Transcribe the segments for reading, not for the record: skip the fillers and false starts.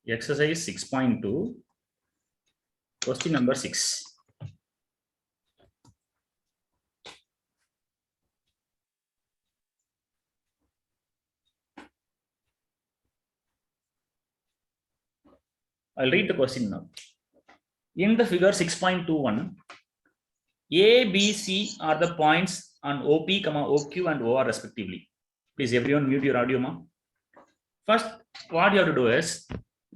Exercise 6.2, question number 6. I'll read the question now. In the figure 6.21, A, B, C are the points on OP, OQ and OR respectively. Please everyone mute your audio. Ma. First, what you have to do is,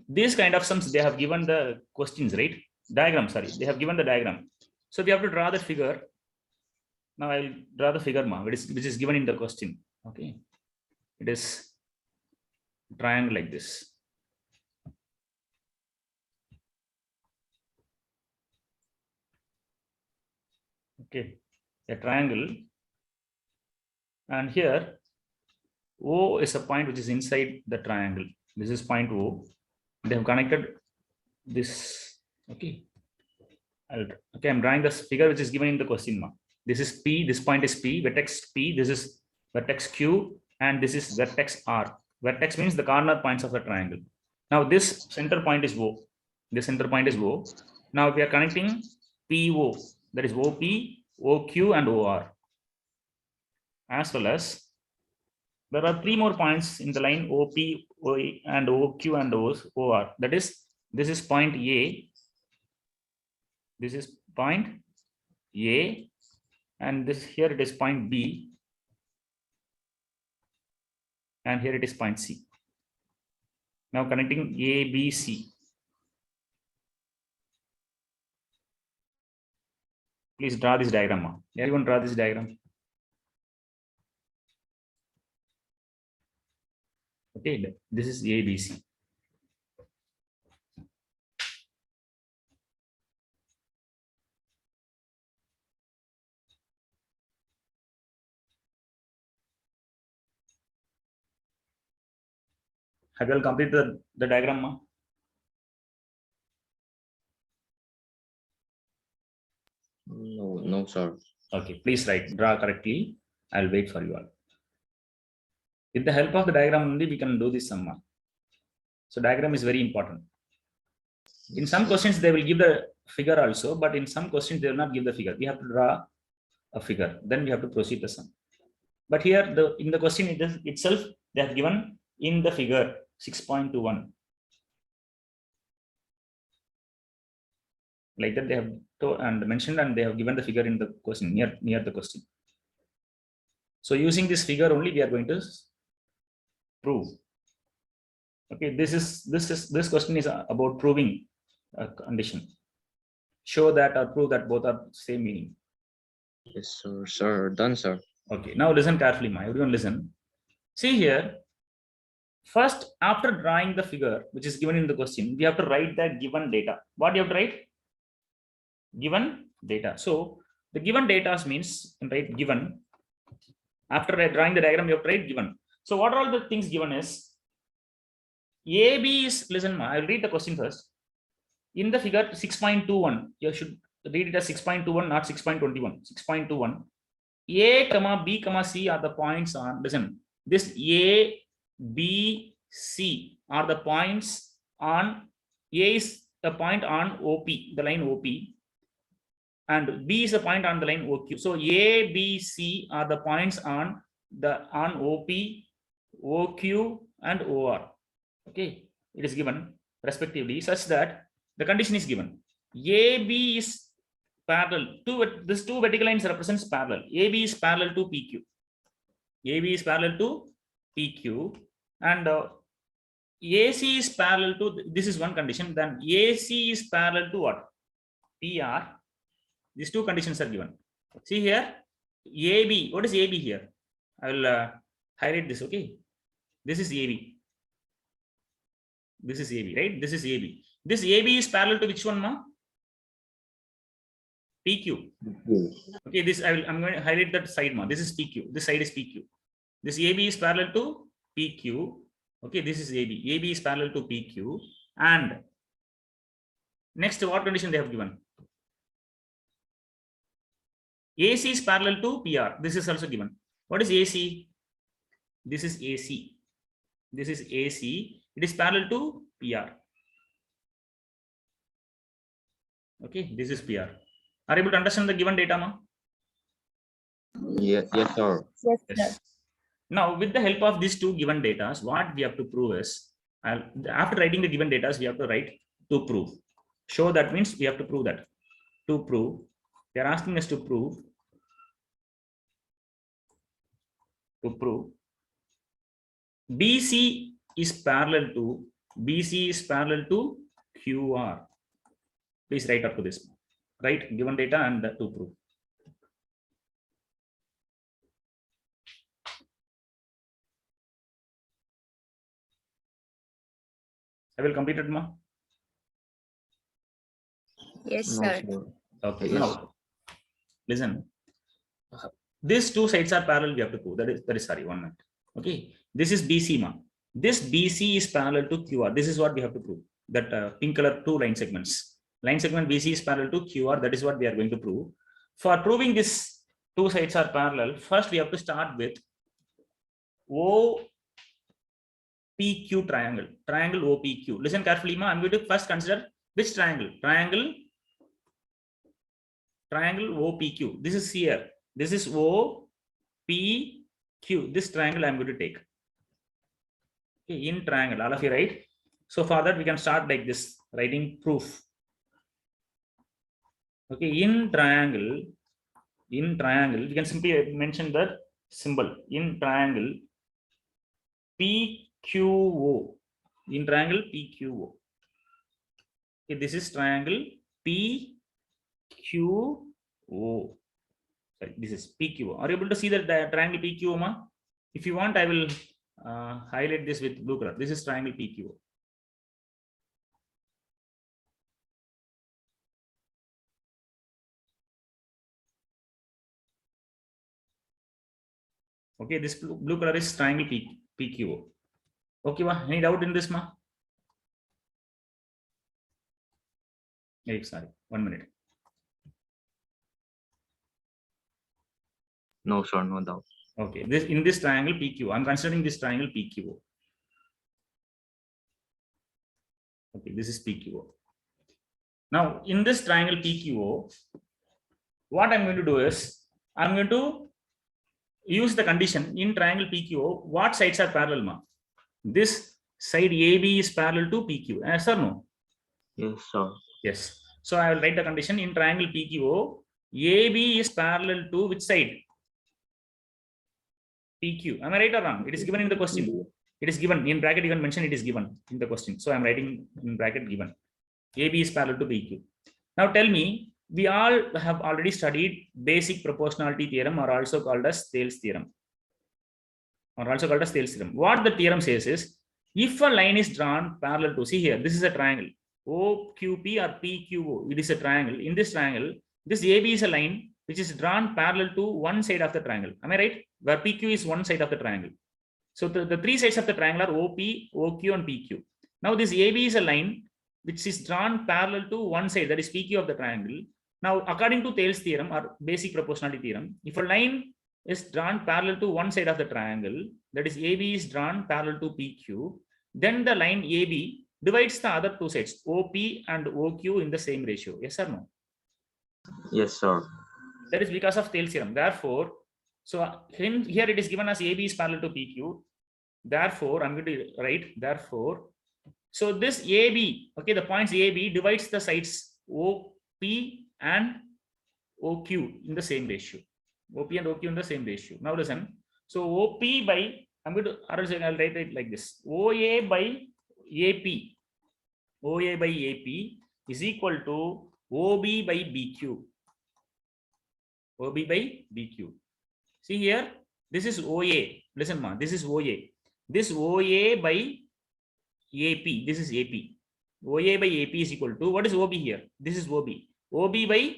these kind of sums, they have given the questions, right? Diagram, sorry. They have given the diagram. So we have to draw the figure. Now I'll draw the figure, ma, which is given in the question. Okay. It is triangle like this. Okay, a triangle, and here O is a point which is inside the triangle. This is point O. They have connected this. Okay, I'm drawing this figure which is given in the question mark. This is P. This point is P. Vertex P. This is vertex Q, and this is vertex R. Vertex means the corner points of the triangle. Now this center point is O. This center point is O. Now we are connecting PO. That is OP, OQ and OR, as well as there are three more points in the line OP, OE and OQ and OR. That is, this is point A, this is point A, and this here it is point B, and here it is point C. Now connecting A, B, C. Please draw this diagram. Everyone draw this diagram. Okay, this is ABC. Have you all completed the diagram? Ma? No, sir. Okay, please draw correctly. I'll wait for you all. With the help of the diagram only, we can do this sum. So diagram is very important. In some questions, they will give the figure also, but in some questions, they will not give the figure. We have to draw a figure. Then we have to proceed the sum. But here, in the question itself, they have given in the figure 6.21. Like that, they have mentioned, and they have given the figure in the question near the question. So using this figure only, we are going to prove. Okay, this question is about proving a condition. Show that or prove that both are same meaning. Yes, sir. Done, sir. Okay, now listen carefully, ma. Everyone listen. See here. First, after drawing the figure which is given in the question, we have to write the given data. What do you have to write? Given data. So the given data means write given. After drawing the diagram, you have to write given. So what are all the things given is? AB is, listen, ma, I'll read the question first. In the figure 6.21, you should read it as 6.21, not 6.21. 6.21. A, B, C are the points on, listen, this A, B, C are the points on, A is the point on OP, the line OP, and B is a point on the line OQ. So A, B, C are the points on OP, OQ and OR. Okay, it is given respectively such that the condition is given. AB is parallel to this, two vertical lines represents parallel. AB is parallel to PQ. AB is parallel to PQ, and AC is parallel to, this is one condition. Then AC is parallel to what? PR. These two conditions are given. See here, AB. What is AB here? I will highlight this. Okay, this is AB. This is AB, right? This is AB. This AB is parallel to which one, ma? PQ. Okay, this I'm going to highlight that side, ma. This is PQ. This side is PQ. This AB is parallel to PQ. Okay, this is AB. AB is parallel to PQ. And next, what condition they have given? AC is parallel to PR. This is also given. What is AC? This is AC. This is AC. It is parallel to PR. Okay, this is PR. Are you able to understand the given data, ma? Yes, sir. Yes, sir. Yes. Now, with the help of these two given data, what we have to prove is, after writing the given data, we have to write to prove. Show, that means we have to prove that. To prove, they are asking us to prove BC is parallel to QR. Please write up to this. Write given data and to prove. I will complete it, ma. Yes, No, sir. sir. Okay. Yes. Now, listen. These two sides are parallel. We have to prove. That is sorry. 1 minute. Okay. This is BC, ma. This BC is parallel to QR. This is what we have to prove. That pink color 2 line segments. Line segment BC is parallel to QR. That is what we are going to prove. For proving this two sides are parallel, first we have to start with OPQ triangle. Triangle OPQ. Listen carefully, ma. I'm going to first consider which triangle? Triangle OPQ. This is here. This is OPQ. This triangle I'm going to take. Okay, in triangle, all of you write. So for that, we can start like this, writing proof. Okay, in triangle, we can simply mention that symbol in triangle PQO. In triangle PQO. Okay, this is triangle PQO. Sorry, this is PQO. Are you able to see that triangle PQO, ma? If you want, I will highlight this with blue color. This is triangle PQO. Okay, this blue color is triangle PQO. Okay, ma? Any doubt in this, ma? Hey, sorry, 1 minute. No, sir, no doubt. Okay, in this triangle PQ, I'm considering this triangle PQO. Okay, this is PQO. Now, in this triangle PQO, what I'm going to do is, I'm going to use the condition in triangle PQO, what sides are parallel, ma? This side AB is parallel to PQ. Yes or no? Yes, sir. Yes. So I will write the condition in triangle PQO, AB is parallel to which side? PQ. Am I right or wrong? It is given in the question. It is given in bracket, even mentioned it is given in the question. So I'm writing in bracket given. AB is parallel to PQ. Now tell me, we all have already studied basic proportionality theorem, or also called as Thales theorem. What the theorem says is, if a line is drawn parallel to, see here, this is a triangle, OQP or PQO, it is a triangle. In this triangle, this AB is a line which is drawn parallel to one side of the triangle. Am I right? Where PQ is one side of the triangle. So the three sides of the triangle are OP, OQ, and PQ. Now this AB is a line which is drawn parallel to one side, that is PQ of the triangle. Now, according to Thales theorem or basic proportionality theorem, if a line is drawn parallel to one side of the triangle, that is AB is drawn parallel to PQ, then the line AB divides the other two sides, OP and OQ, in the same ratio. Yes or no? Yes, sir. That is because of Thales theorem. Therefore, so here it is given as AB is parallel to PQ. Therefore, I'm going to write, therefore, so this AB, okay, the points AB divides the sides OP and OQ in the same ratio. OP and OQ in the same ratio. Now listen. So OP by, I'm going to, I'll write it like this. OA by AP. OA by AP is equal to OB by BQ. OB by BQ. See here, this is OA. Listen, ma, this is OA. This OA by AP. This is AP. OA by AP is equal to, what is OB here? This is OB. OB by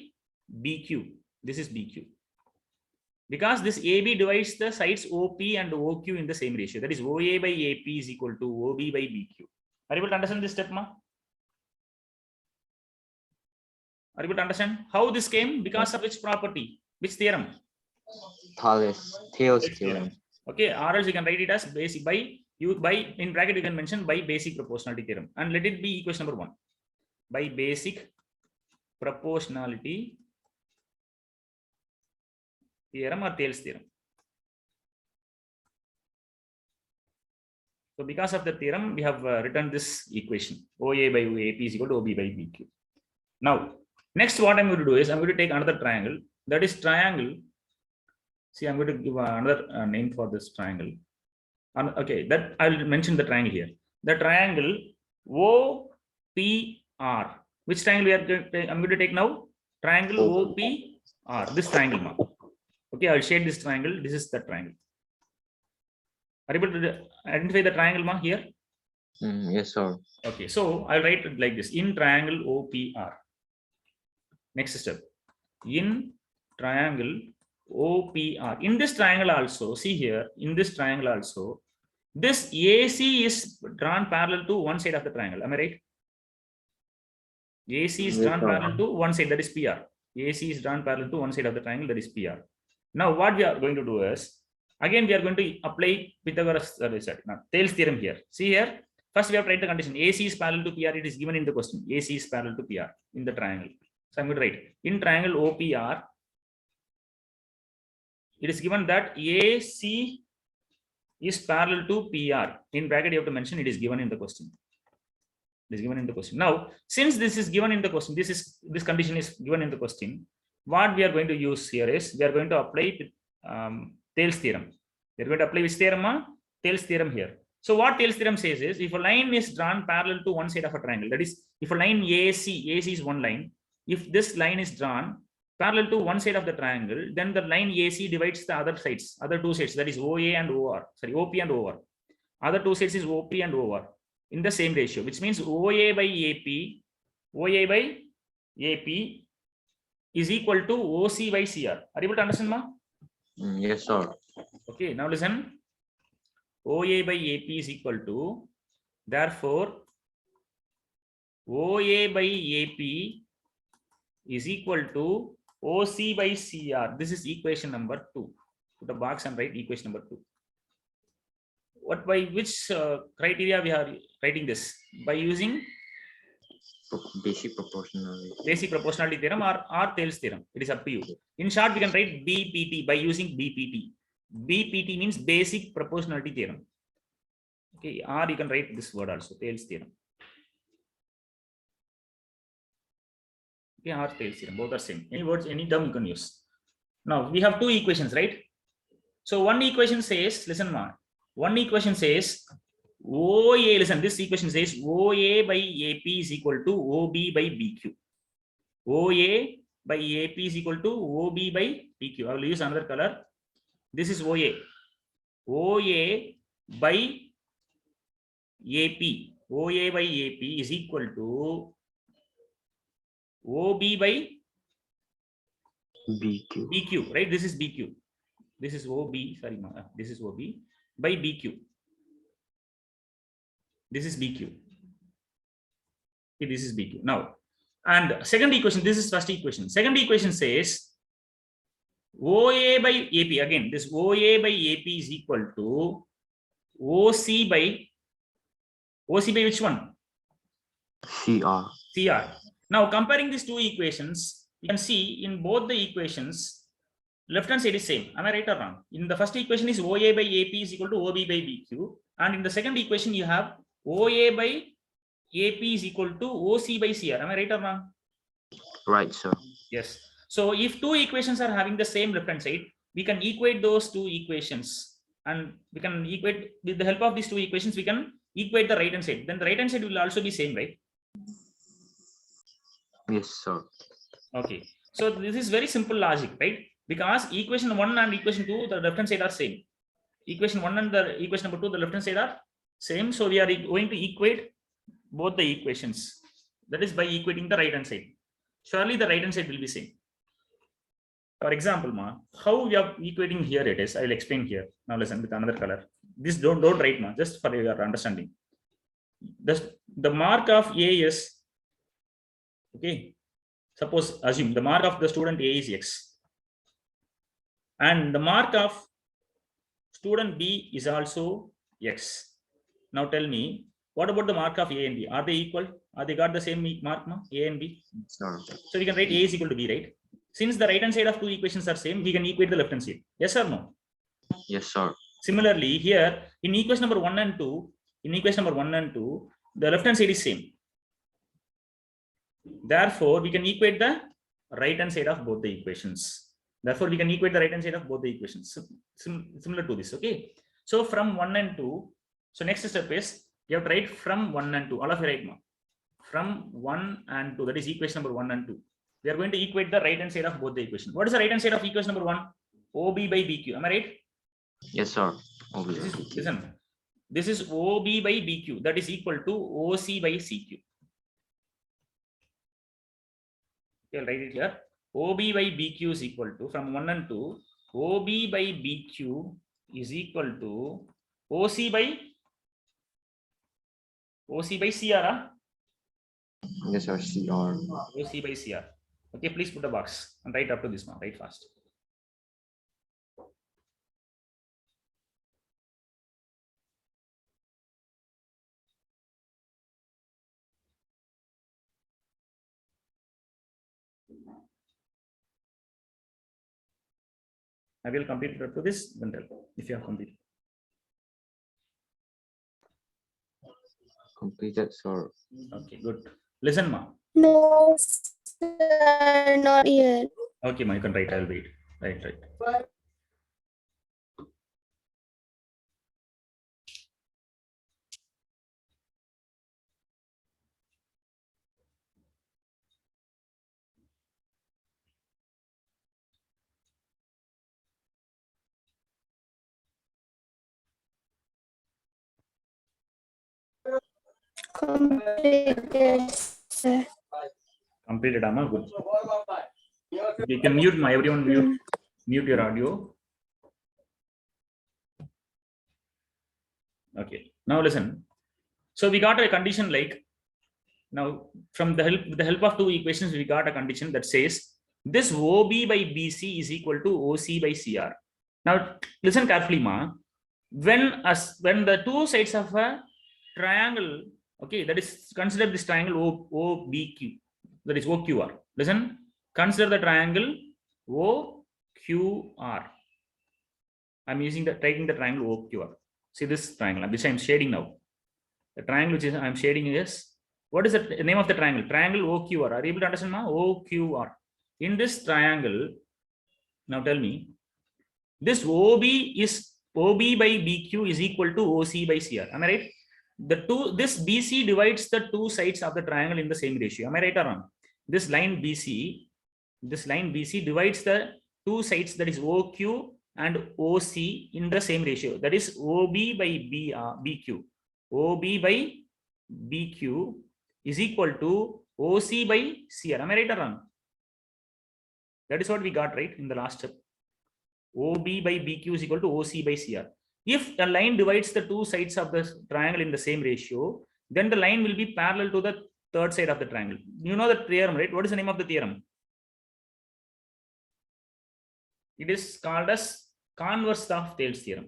BQ. This is BQ. Because this AB divides the sides OP and OQ in the same ratio. That is OA by AP is equal to OB by BQ. Are you able to understand this step, ma? Are you able to understand how this came? Because of which property? Which theorem? Thales theorem. Okay, or else you can write it as basic by in bracket you can mention by basic proportionality theorem, and let it be equation number 1. By basic proportionality theorem or Thales theorem. So because of the theorem, we have written this equation: OA by OAP is equal to OB by BQ. Now, next what I'm going to do is I'm going to take another triangle. That is triangle. See, I'm going to give another name for this triangle. Okay, that I'll mention the triangle here. The triangle OPR. Which triangle we are going to, I'm going to take now? Triangle OPR. This triangle mark. Okay, I'll shade this triangle. This is the triangle. Are you able to identify the triangle mark here? Yes, sir. Okay, so I'll write it like this: in triangle OPR. Next step: in triangle OPR. In this triangle also, see here, in this triangle also, this AC is drawn parallel to one side of the triangle. Am I right? AC is drawn parallel to one side, that is PR. AC is drawn parallel to one side of the triangle, that is PR. Now, what we are going to do is, again, we are going to apply Pythagoras result. Now, Thales theorem here. See here, first we have to write the condition. AC is parallel to PR. It is given in the question. AC is parallel to PR in the triangle. So I'm going to write in triangle OPR. It is given that AC is parallel to PR. In bracket, you have to mention it is given in the question. It is given in the question. Now, since this is given in the question, this condition is given in the question. What we are going to use here is we are going to apply Thales theorem. We are going to apply which theorem? Thales theorem here. So what Thales theorem says is, if a line is drawn parallel to one side of a triangle, that is, if a line AC is one line, if this line is drawn parallel to one side of the triangle, then the line AC divides the other sides, other two sides, that is OA and OR, sorry, OP and OR. Other two sides is OP and OR in the same ratio, which means OA by AP is equal to OC by CR. Are you able to understand, ma? Yes, sir. Okay, now listen. OA by AP is equal to, therefore, OA by AP is equal to OC by CR. This is equation number 2. Put a box and write equation number 2. What, by which criteria we are writing this? By using Basic proportionality. Basic proportionality theorem or Thales theorem. It is up to you. In short, we can write BPT by using BPT. BPT means basic proportionality theorem. Okay, or you can write this word also, Thales theorem. Okay, or Thales theorem, both are same. Any words, any term you can use. Now we have two equations, right? So one equation says, listen, ma. One equation says OA, listen, this equation says OA by AP is equal to OB by BQ. OA by AP is equal to OB by BQ. I will use another color. This is OA. OA by AP. OA by AP is equal to OB by BQ, right? This is BQ. This is OB, sorry, this is OB by BQ. This is BQ. Okay, this is BQ. Now, and second equation, this is first equation. Second equation says OA by AP. Again, this OA by AP is equal to OC by which one? CR. Now, comparing these two equations, you can see in both the equations, left hand side is same. Am I right or wrong? In the first equation is OA by AP is equal to OB by BQ. And in the second equation, you have OA by AP is equal to OC by CR. Am I right or wrong? Right, sir. Yes. So if two equations are having the same left hand side, we can equate those two equations. And we can equate, with the help of these two equations, we can equate the right hand side. Then the right hand side will also be same, right? Yes, sir. Okay. So this is very simple logic, right? Because equation 1 and equation 2, the left hand side are same. Equation 1 and the equation number 2, the left hand side are same. So we are going to equate both the equations. That is by equating the right hand side. Surely the right hand side will be same. For example, ma, how we are equating here it is. I will explain here. Now listen with another color. This don't write, ma, just for your understanding. The mark of A is, okay, suppose assume the mark of the student A is X. And the mark of student B is also X. Now tell me, What about the mark of A and B? Are they equal? Are they got the same mark, A and B? Sir. So we can write A is equal to B, right? Since the right hand side of two equations are same, we can equate the left hand side. Yes or no? Yes, sir. Similarly, here in equation number 1 and 2, the left hand side is same. Therefore, we can equate the right hand side of both the equations. Similar to this, okay? So from 1 and 2, so next step is you have to write from 1 and 2. All of you write now. From 1 and 2, that is equation number 1 and 2. We are going to equate the right hand side of both the equations. What is the right hand side of equation number 1? OB by BQ. Am I right? Yes, sir. Listen, this is OB by BQ, that is equal to OC by CQ. Okay, I'll write it here. OB by BQ is equal to, from 1 and 2, OB by BQ is equal to OC by CR. Yes, sir. CR. OC by CR. Okay, please put a box and write up to this one. Write fast. I will complete it up to this, then tell if you have completed. Completed, sir. Okay, good. Listen, ma. No, sir, not here. Okay, ma, you can write. I'll wait. Right. Completed, sir. Completed, Amma. Good. You can mute my everyone. Mute your audio. Okay. Now listen. So we got a condition like, now from with the help of two equations, we got a condition that says this OB by BC is equal to OC by CR. Now listen carefully, ma. When the two sides of a triangle, okay, that is, consider this triangle OBQ, that is OQR. Listen, consider the triangle OQR. I'm taking the triangle OQR. See this triangle, which I'm shading now. The triangle which I'm shading is, what is the name of the triangle? Triangle OQR. Are you able to understand now? OQR. In this triangle, now tell me, this OB by BQ is equal to OC by CR. Am I right? This BC divides the two sides of the triangle in the same ratio. Am I right or wrong? This line BC divides the two sides, that is OQ and OC, in the same ratio. That is OB by BQ. OB by BQ is equal to OC by CR. Am I right or wrong? That is what we got right in the last step. OB by BQ is equal to OC by CR. If a line divides the two sides of the triangle in the same ratio, then the line will be parallel to the third side of the triangle. You know the theorem, right? What is the name of the theorem? It is called as converse of Thales theorem.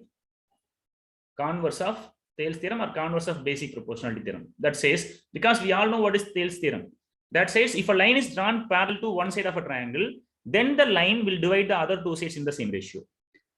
Converse of Thales theorem or converse of basic proportionality theorem. That says, because we all know what is Thales theorem, that says if a line is drawn parallel to one side of a triangle, then the line will divide the other two sides in the same ratio.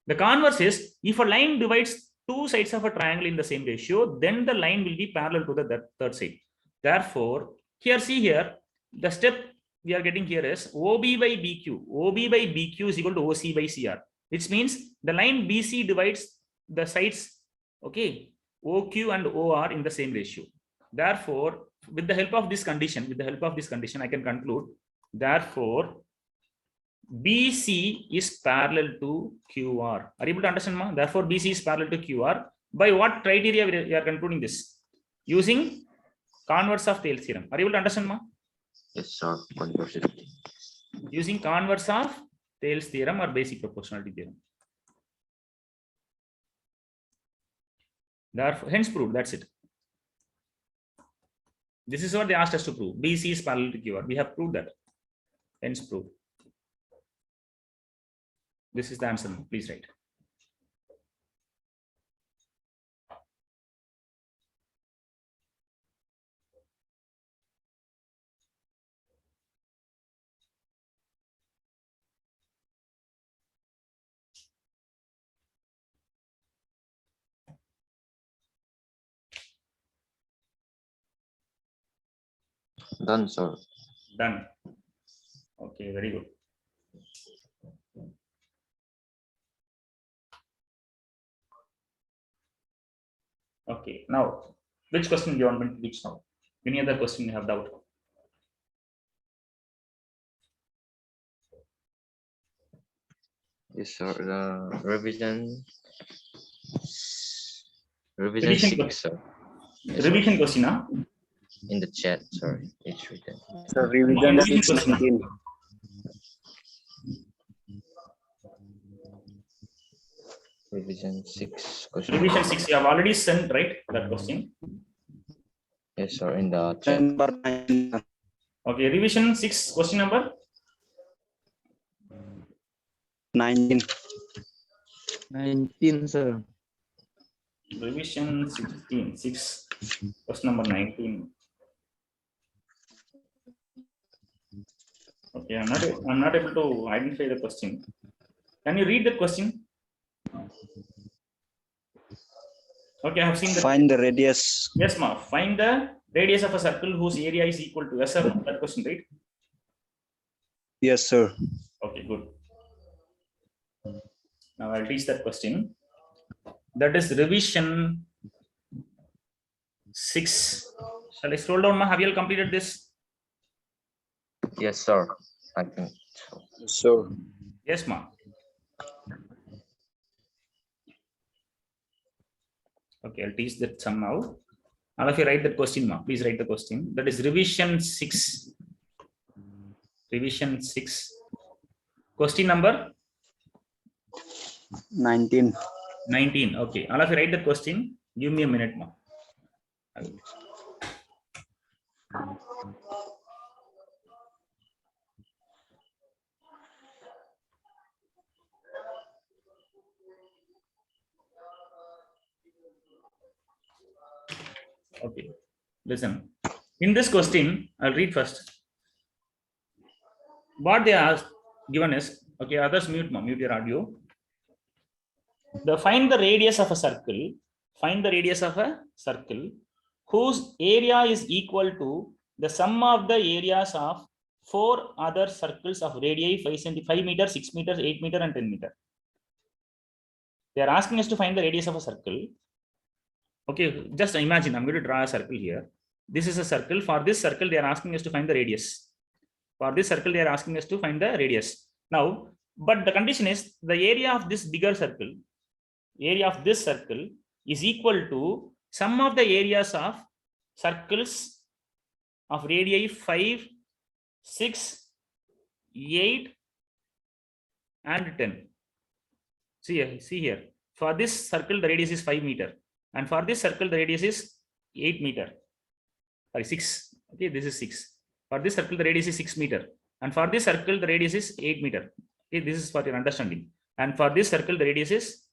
The converse is, if a line divides two sides of a triangle in the same ratio, then the line will be parallel to the third side. Therefore, here, the step we are getting here is OB by BQ. OB by BQ is equal to OC by CR, which means the line BC divides the sides, okay, OQ and OR in the same ratio. Therefore, with the help of this condition, I can conclude, therefore, BC is parallel to QR. Are you able to understand, ma? Therefore, BC is parallel to QR. By what criteria we are concluding this? Using converse of Thales theorem. Are you able to understand, ma? Yes, sir. Converse. Using converse of Thales theorem or basic proportionality theorem. Therefore, hence proved. That's it. This is what they asked us to prove. BC is parallel to QR. We have proved that. Hence proved. This is the answer. Please write. Done, sir. Done. Okay, very good. Okay, now which question do you want me to teach now? Any other question you have doubt? Yes, sir. The revision Revision 6, sir. Yes, sir. Revision question, huh? In the chat, sorry, it's written. So revision Revision 6, question. 19. Revision 6 question. Revision 6, you have already sent, right? That question. Yes, sir. In the chat. Number 19. Okay, revision 6, question number 19. 19, sir. revision 16, 6, question number 19. Okay, I'm not able to identify the question. Can you read the question? Okay, I have seen the. Find the radius. Yes, ma. Find the radius of a circle whose area is equal to. Yes, sir. That question, right? Yes, sir. Okay, good. Now I'll teach that question. That is revision 6. Shall I scroll down, ma? Have you all completed this? Yes, sir. I think so. So Yes, ma. Okay, I'll teach that some now. All of you write that question, ma. Please write the question. That is revision 6. Revision 6. Question number 19. 19. Okay, all of you write that question. Give me a minute, ma. Okay, listen. In this question, I'll read first. What they asked given is, okay, others mute your audio. Find the radius of a circle. Find the radius of a circle whose area is equal to the sum of the areas of 4 other circles of radii 5 meter, 6 meters, 8 meter, and 10 meter. They are asking us to find the radius of a circle. Okay, just imagine I'm going to draw a circle here. This is a circle. For this circle, they are asking us to find the radius. For this circle, they are asking us to find the radius. Now, but the condition is the area of this bigger circle, area of this circle is equal to sum of the areas of circles of radii 5, 6, 8, and 10. See here. For this circle, the radius is 5 meter. And for this circle, the radius is 8 meter. Sorry, 6. Okay, this is 6. For this circle, the radius is 6 meter. And for this circle, the radius is 8 meter. Okay, this is for your understanding. And for this circle, the radius is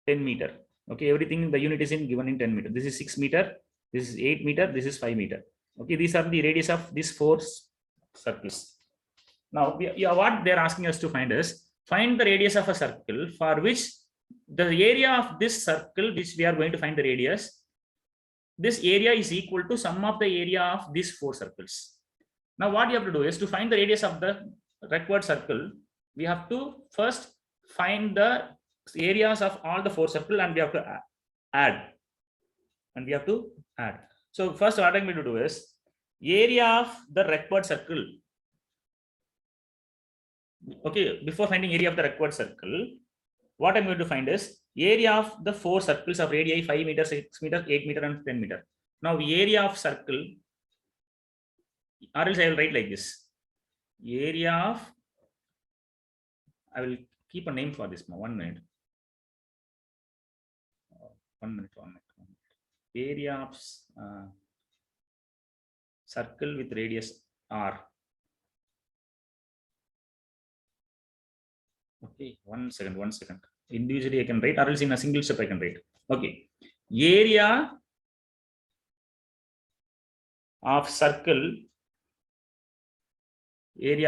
10 meter. Okay, everything in the unit is given in 10 meter. This is 6 meter. This is 8 meter. This is 5 meter. Okay, these are the radius of these 4 circles. Now, what they are asking us to find is, find the radius of a circle for which the area of this circle, which we are going to find the radius, this area is equal to sum of the area of these 4 circles. Now, what you have to do is to find the radius of the required circle, we have to first find the areas of all the 4 circles, and we have to add. So first, what I'm going to do is area of the required circle. Okay, before finding area of the required circle, what I'm going to find is area of the 4 circles of radii 5 meter, 6 meter, 8 meter, and 10 meter. Now, area of circle, or else I will write like this. Area of, I will keep a name for this. 1 minute. 1 minute. Area of circle with radius r. Okay, 1 second. Individually I can write, or else in a single step I can write. Okay, area of circle with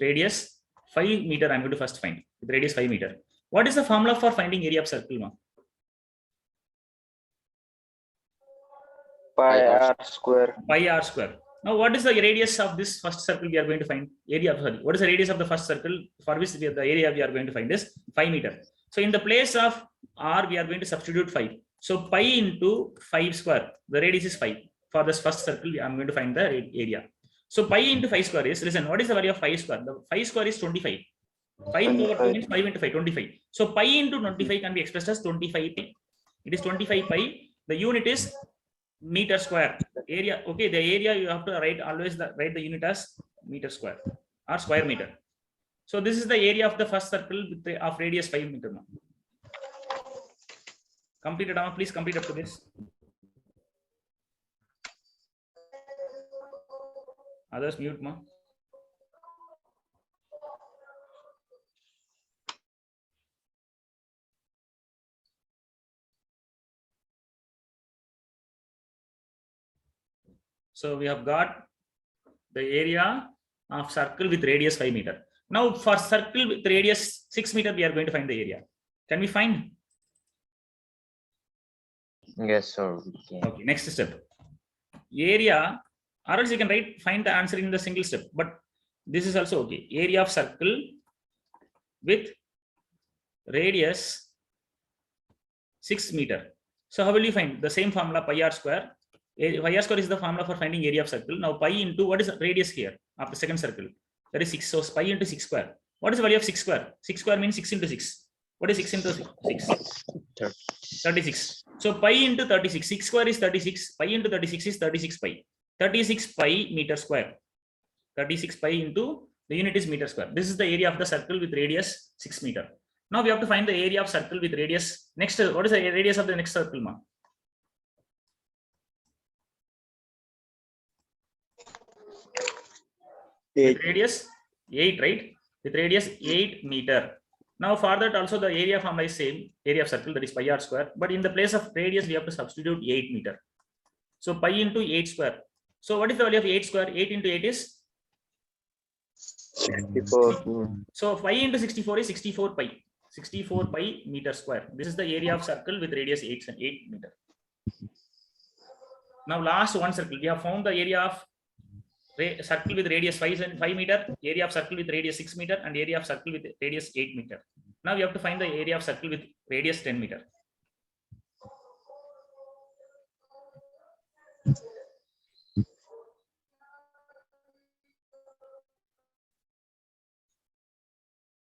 radius 5 meter. I'm going to first find with radius 5 meter. What is the formula for finding area of circle, ma? Pi Pi r r square. Pi r square. Now, what is the radius of this first circle we are going to find? What is the radius of the first circle for which the area we are going to find is 5 meter. So in the place of r, we are going to substitute 5. So pi into 5 square, the radius is 5. For this first circle, I am going to find the area. So pi into 5 square is, listen, what is the value of 5 square? The 5 square is 25. 5 over 2 means 5 into 5, 25. So pi into 25 can be expressed as 25 pi. It is 25 pi. The unit is meter square. Area, okay, the area you have to write always write the unit as meter square or square meter. So this is the area of the first circle with the, of radius 5 meter. Now. Completed, please complete up to this. Others mute, ma. So we have got the area of circle with radius 5 meter. Now for circle with radius 6 meter, we are going to find the area. Can we find? Yes, sir. Okay, next step. Area, or else you can find the answer in the single step, but this is also okay. Area of circle with radius 6 meter. So how will you find? The same formula, pi r square. Pi r square is the formula for finding area of circle. Now pi into, what is the radius here of the second circle? That is 6. So pi into 6 square. What is the value of 6 square? 6 square means 6 into 6. What is 6 into 6? 36. So pi into 36. 6 square is 36. Pi into 36 is 36 pi. 36 pi meter square. 36 pi into the unit is meter square. This is the area of the circle with radius 6 meter. Now we have to find the area of circle with radius. Next, what is the radius of the next circle, ma? With radius 8, right? With radius 8 meter. Now for that also the area formula is same, area of circle, that is pi r square, but in the place of radius we have to substitute 8 meter. So pi into 8 square. So what is the value of 8 square? 8 into 8 is 64. So 5 into 64 is 64 pi. 64 pi meter square. This is the area of circle with radius 8 meter. Now last one circle, we have found the area of circle with radius 5 meter, area of circle with radius 6 meter, and area of circle with radius 8 meter. Now we have to find the area of circle with radius 10 meter.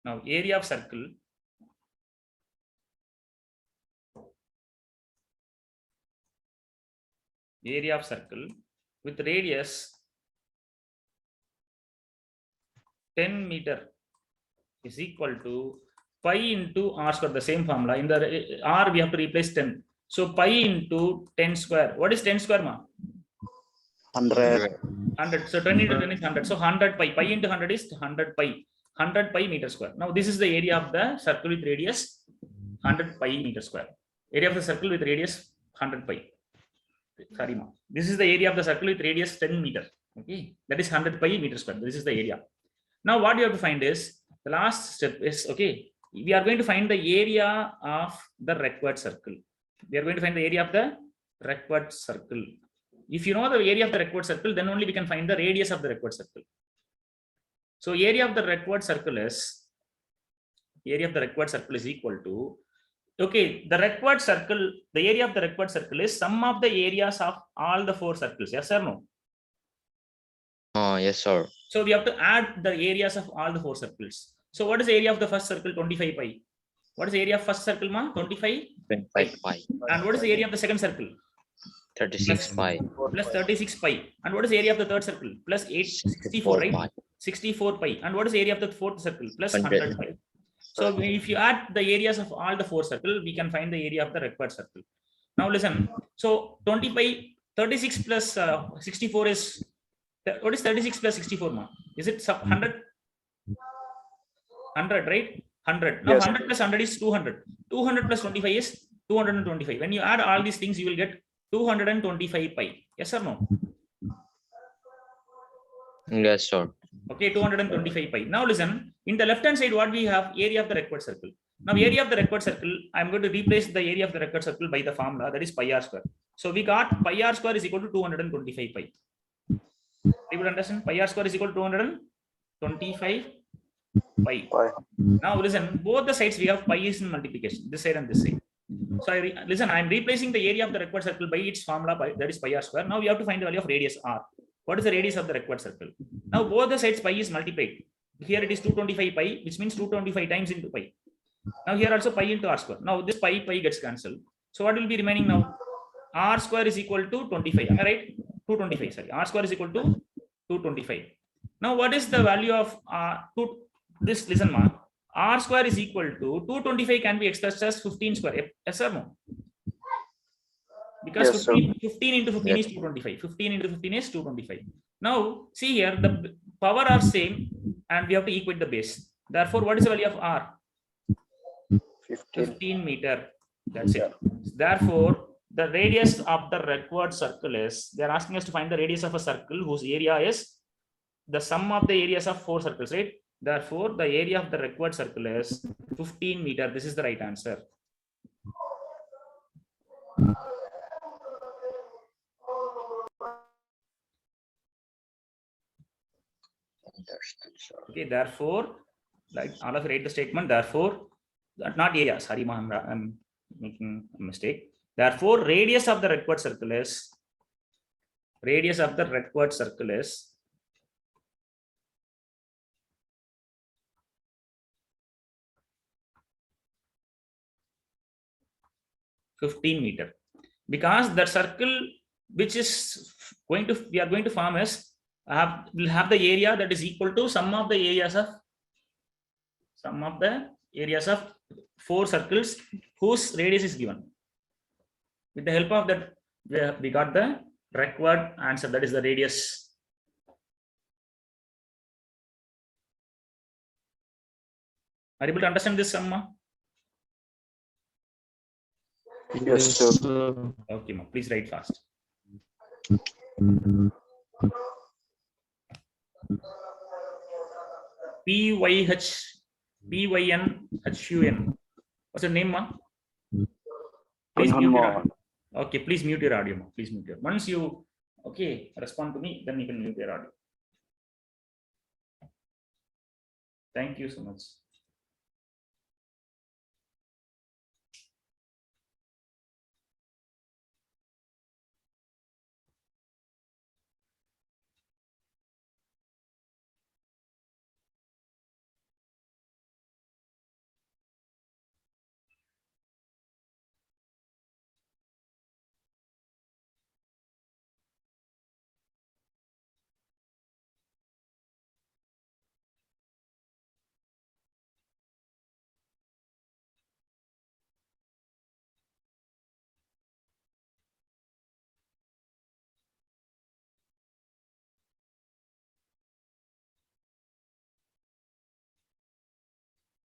Now area of circle with radius 10 meter is equal to pi into r square, the same formula. In the r we have to replace 10. So pi into 10 square. What is 10 square, ma? 100. 100. So 10 into 10 is 100. So 100 pi. Pi into 100 is 100 pi. 100 pi meter square. Now this is the area of the circle with radius 100 pi meter square. Area of the circle with radius 100 pi. Sorry, ma. This is the area of the circle with radius 10 meter. Okay, that is 100 pi meter square. This is the area. Now what you have to find is, the last step is, okay, we are going to find the area of the required circle. We are going to find the area of the required circle. If you know the area of the required circle, then only we can find the radius of the required circle. So area of the required circle is equal to, okay, the required circle, the area of the required circle is sum of the areas of all the 4 circles. Yes or no? Yes, sir. So we have to add the areas of all the 4 circles. So what is the area of the first circle? 25 pi. What is the area of first circle, ma? 25 25 pi. And what is the area of the second circle? 36 pi. Plus 36 pi. And what is the area of the third circle? Plus 64, right? pi. 64 pi. And what is the area of the fourth circle? Plus 100 pi. So if you add the areas of all the 4 circles, we can find the area of the required circle. Now listen. So 20 pi, 36 plus 64 is, what is 36 plus 64, ma? Is it 100? 100, right? 100. Now Yes. 100 plus 100 is 200. 200 plus 25 is 225. When you add all these things, you will get 225 pi. Yes or no? Yes, sir. Okay, 225 pi. Now listen, in the left hand side, what we have? Area of the required circle. Now area of the required circle, I'm going to replace the area of the required circle by the formula, that is pi r square. So we got pi r square is equal to 225 pi. People understand? Pi r square is equal to 225 pi. Pi. Now listen, both the sides we have pi is in multiplication, this side and this side. So listen, I'm replacing the area of the required circle by its formula, that is pi r square. Now we have to find the value of radius r. What is the radius of the required circle? Now both the sides pi is multiplied. Here it is 225 pi, which means 225 times into pi. Now here also pi into r square. Now this pi gets cancelled. So what will be remaining now? R square is equal to 25. Am I right? 225. Sorry, r square is equal to 225. Now what is the value of this? Listen, ma. R square is equal to 225 can be expressed as 15 square. Yes or no? Because Yes, 15 into 15 is 225. 15 into 15 is 225. Now see here, the power are same and we have to equate the base. Therefore, what is the value of r? 15 meter. That's it. Therefore, the radius of the required circle is, they are asking us to find the radius of a circle whose area is the sum of the areas of 4 circles, right? Therefore, the area of the required circle is 15 meter. This is the right answer. Okay, therefore, like all of you write the statement, therefore, not area, sorry, I'm making a mistake. Therefore, radius of the required circle is 15 meter, because the circle which is we are going to form is will have the area that is equal to sum of the areas of 4 circles whose radius is given. With the help of that, we got the required answer, that is the radius. Are you able to understand this, Amma? Yes, sir. Okay, ma, please write fast. PYNHUN. What's your name, ma? Please mute your audio. Okay, please mute your audio, ma. Please mute your. Once you respond to me, then you can mute your audio. Thank you so much.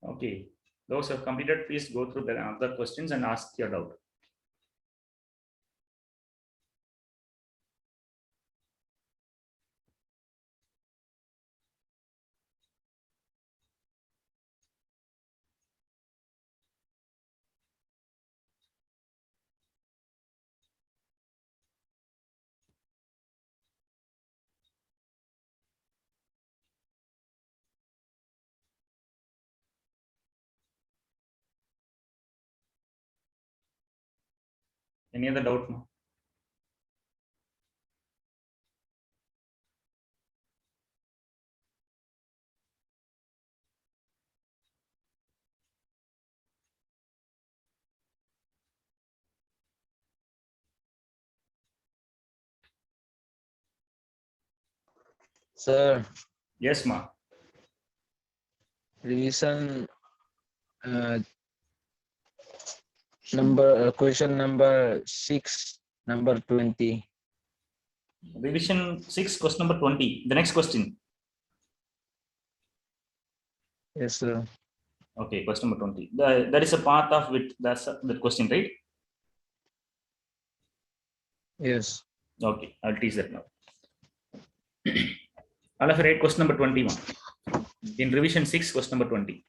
Okay, those who have completed, please go through the other questions and ask your doubt. Any other doubt? No? Sir, Yes, ma. revision question number 6, number 20. Revision 6, question number 20. The next question. Yes, sir. Okay, question number 20. That is a part of it. That's the question, right? Yes. Okay, I'll teach that now. All of you write question number 21. In revision 6, question number 20.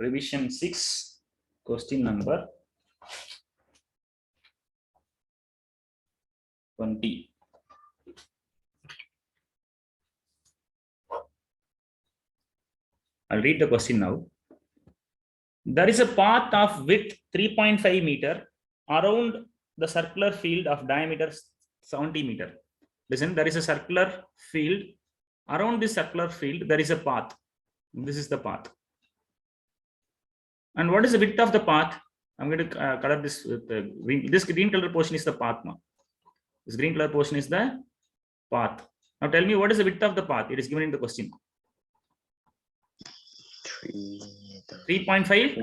revision 6, question number 20. I'll read the question now. There is a path of width 3.5 meter around the circular field of diameter 70 meter. Listen, there is a circular field. Around this circular field, there is a path. This is the path. And what is the width of the path? I'm going to color this with the green. This green color portion is the path. This green color portion is the path. Now tell me, what is the width of the path? It is given in the question. 3.5?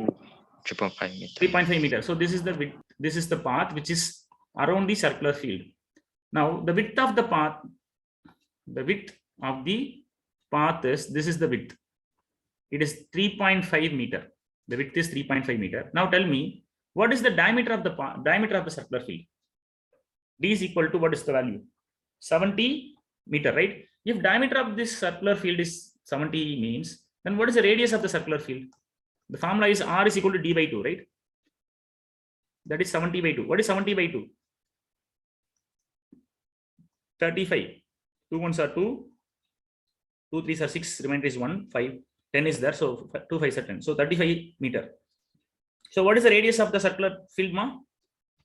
3.5 meter. 3.5 meter. So this is the width. This is the path which is around the circular field. Now the width of the path, is, this is the width. It is 3.5 meter. The width is 3.5 meter. Now tell me, what is the diameter of the circular field? D is equal to, what is the value? 70 meter, right? If diameter of this circular field is 70 means, then what is the radius of the circular field? The formula is R is equal to D by 2, right? That is 70 by 2. What is 70 by 2? 35. 2 ones are 2. 2 3s are 6. Remainder is 1. 5. 10 is there. So 2 5s are 10. So 35 meter. So what is the radius of the circular field, ma?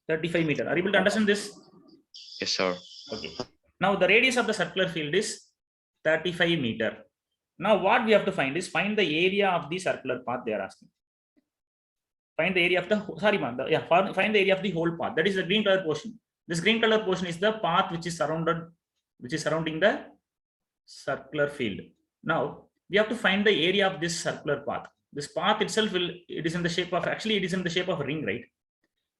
35 meter. Are you able to understand this? Yes, sir. Okay. Now the radius of the circular field is 35 meter. Now what we have to find is find the area of the circular path they are asking. Find the area of the find the area of the whole path. That is the green color portion. This green color portion is the path which is surrounding the circular field. Now we have to find the area of this circular path. This path itself it is in the shape of a ring, right?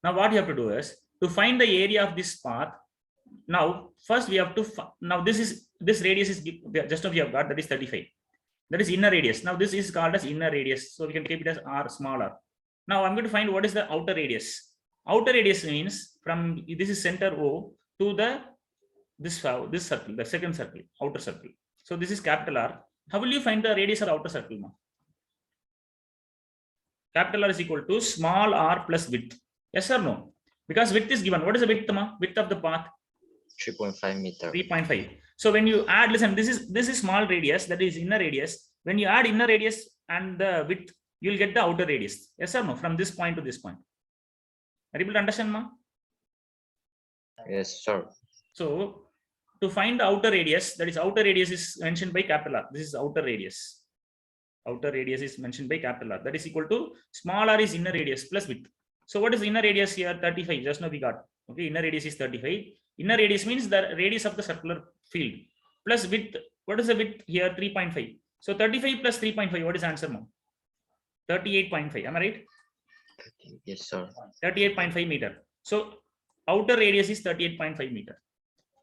Now what you have to do is to find the area of this path. Now first we have to this radius is just now we have got, that is 35. That is inner radius. Now this is called as inner radius, so we can keep it as r smaller. Now I'm going to find what is the outer radius. Outer radius means from this is center O to this circle, the second circle, outer circle. So this is capital R. How will you find the radius of the outer circle, ma? Capital R is equal to small r plus width. Yes or no? Because width is given. What is the width, ma? Width of the path? 3.5 meter. 3.5. So when you add, listen, this is small radius, that is inner radius. When you add inner radius and the width, you will get the outer radius. Yes or no? From this point to this point. Are you able to understand, ma? Yes, sir. So to find the outer radius, that is outer radius is mentioned by capital R. This is outer radius. Outer radius is mentioned by capital R. That is equal to small r is inner radius plus width. So what is inner radius here? 35. Just now we got. Okay, inner radius is 35. Inner radius means the radius of the circular field plus width. What is the width here? 3.5. So 35 plus 3.5. What is the answer, ma'am? 38.5. Am I right? Yes, sir. 38.5 meter. So outer radius is 38.5 meter.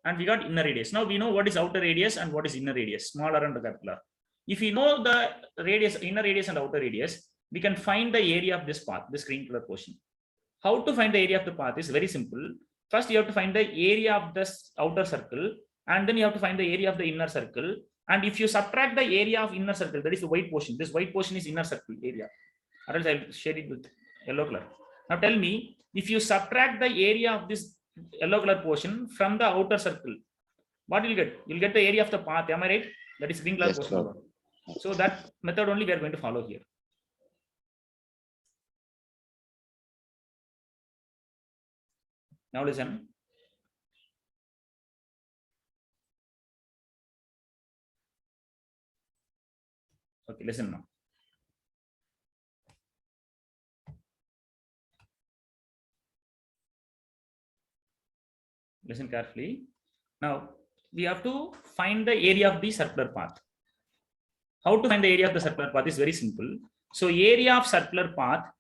And we got inner radius. Now we know what is outer radius and what is inner radius, smaller and capital R. If we know the radius, inner radius and outer radius, we can find the area of this path, this green color portion. How to find the area of the path is very simple. First, you have to find the area of this outer circle, and then you have to find the area of the inner circle. And if you subtract the area of inner circle, that is the white portion. This white portion is inner circle area. Or else I'll share it with yellow color. Now tell me, if you subtract the area of this yellow color portion from the outer circle, what you'll get? You'll get the area of the path. Am I right? That is green color portion. Sir. So that method only we are going to follow here. Now listen. Okay, listen now. Listen carefully. Now we have to find the area of the circular path. How to find the area of the circular path is very simple. So area of circular path,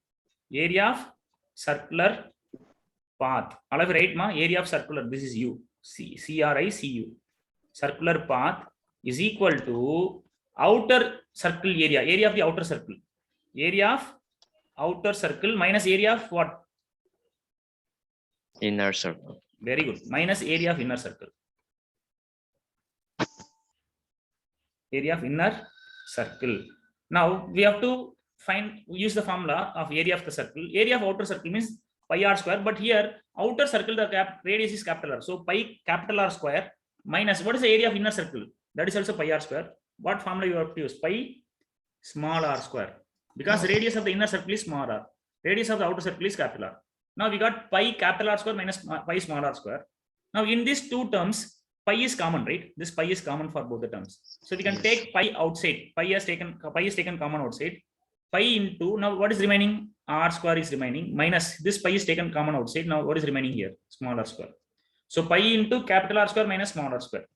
right, ma? Area of circular, this is U, CRICU. Circular path is equal to outer circle area of the outer circle. Area of outer circle minus area of what? Inner circle. Very good. Minus area of inner circle. Area of inner circle. Now we have to use the formula of area of the circle. Area of outer circle means pi r square, but here outer circle the radius is capital R. So pi capital R square minus what is the area of inner circle? That is also pi r square. What formula you have to use? Pi small r square, because the radius of the inner circle is small r. Radius of the outer circle is capital R. Now we got pi capital R square minus pi small r square. Now in these two terms, pi is common, right? This pi is common for both the terms. So we can Yes. take pi outside. Pi is taken common outside. Pi into, now what is remaining? R square is remaining minus this pi is taken common outside. Now what is remaining here? Small r square. So pi into capital R square minus small r square.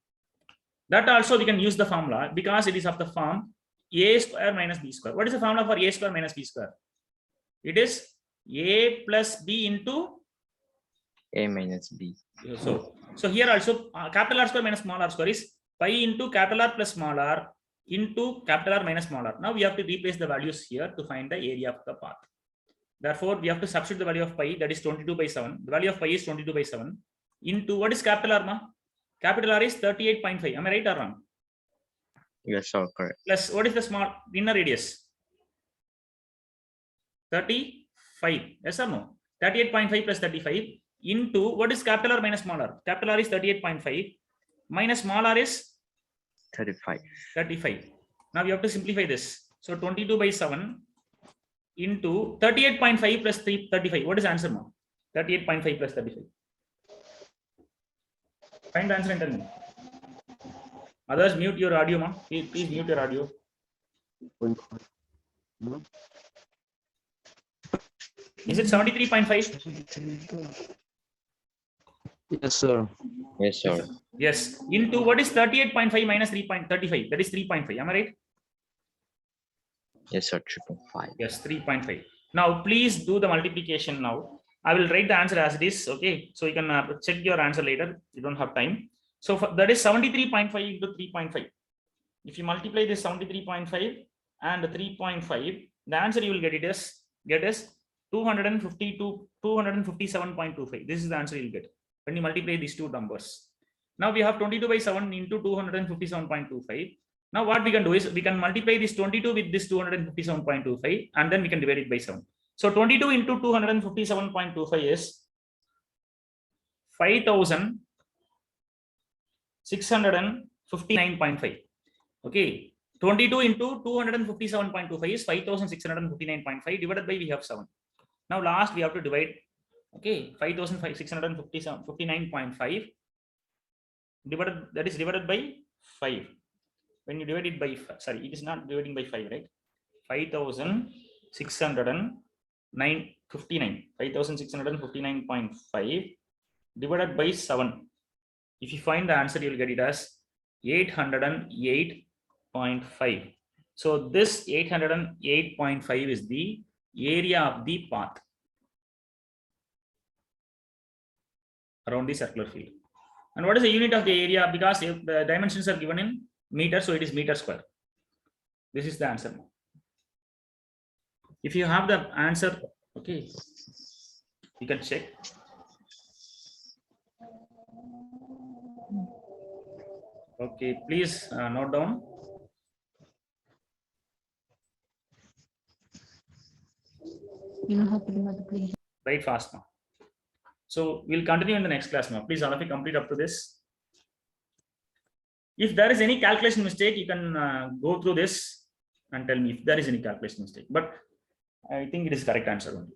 That also we can use the formula because it is of the form a square minus b square. What is the formula for a square minus b square? It is a plus b into. A minus B. So here also capital R square minus small r square is pi into capital R plus small r into capital R minus small r. Now we have to replace the values here to find the area of the path. Therefore, we have to substitute the value of pi, that is 22 by 7. The value of pi is 22 by 7 into what is capital R? Ma? Capital R is 38.5. Am I right or wrong? Yes, sir. Correct. Plus what is the small inner radius? 35. Yes or no? 38.5 plus 35 into what is capital R minus small r? Capital R is 38.5 minus small r is 35. 35. Now we have to simplify this. So 22 by 7 into 38.5 plus 35. What is the answer now? 38.5 plus 35. Find the answer and tell me. Others, mute your audio, ma. Please mute your audio. Is it 73.5? Yes, sir. Yes, sir. Yes. Into what is 38.5 minus 3.35? That is 3.5. Am I right? Yes, sir. 3.5. Yes, 3.5. Now, please do the multiplication now. I will write the answer as it is. Okay. So you can check your answer later. You don't have time. So that is 73.5 into 3.5. If you multiply this 73.5 and 3.5, the answer you will get is 257.25. This is the answer you will get when you multiply these two numbers. Now we have 22 by 7 into 257.25. Now what we can do is we can multiply this 22 with this 257.25 and then we can divide it by 7. So 22 into 257.25 is 5,659.5. Okay. 22 into 257.25 is 5,659.5 divided by we have 7. Now last we have to divide. Okay, 5,659.5 divided, that is divided by 5. When you divide it by, sorry, it is not dividing by 5, right? 5,659 divided by 7. If you find the answer, you will get it as 808.5. So this 808.5 is the area of the path around the circular field. And what is the unit of the area? Because if the dimensions are given in meters, so it is meter square. This is the answer. If you have the answer, okay, you can check. Okay, please note down. You know how to do multiplication. Write fast now. So we'll continue in the next class now. Please all of you complete up to this. If there is any calculation mistake, you can go through this and tell me if there is any calculation mistake. But I think it is correct answer only.